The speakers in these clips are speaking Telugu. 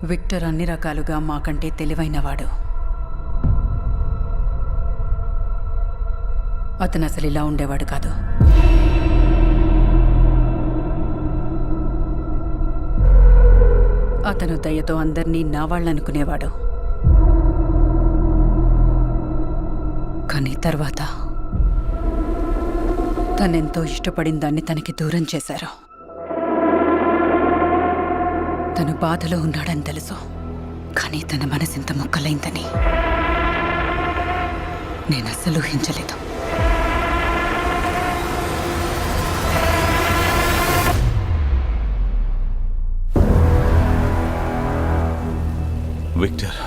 విక్టర్ అన్ని రకాలుగా మాకంటే తెలివైనవాడు. అతను అసలు ఇలా ఉండేవాడు కాదు. అతను దయతో అందర్నీ నా వాళ్ళనుకునేవాడు. కానీ తర్వాత తనెంతో ఇష్టపడిన దాన్ని తనకి దూరం చేశారు. తను బాధలో ఉన్నాడని తెలుసు, కానీ తన మనసింత ముక్కలైందని నేనస్సలు ఊహించలేదు. విక్టర్,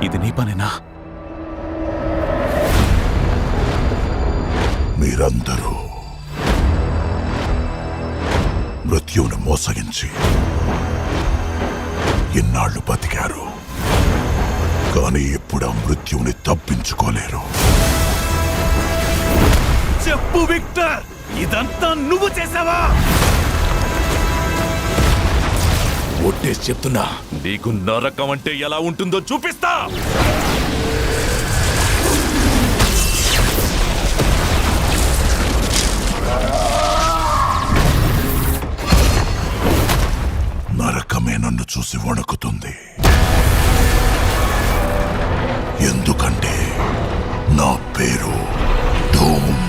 ఇది నీ పనేనా? మీరందరూ మృత్యువును మోసగించి ఇన్నాళ్లు బతికారు, కానీ ఇప్పుడు ఆ మృత్యువుని తప్పించుకోలేరు. చెప్పు విక్టర్, ఇదంతా నువ్వు చేసావా? ఒట్టేసి చెప్తున్నా, నీకు నరకం అంటే ఎలా ఉంటుందో చూపిస్తా. నరకమే నన్ను చూసి వణుకుతుంది. ఎందుకంటే నా పేరు డూమ్.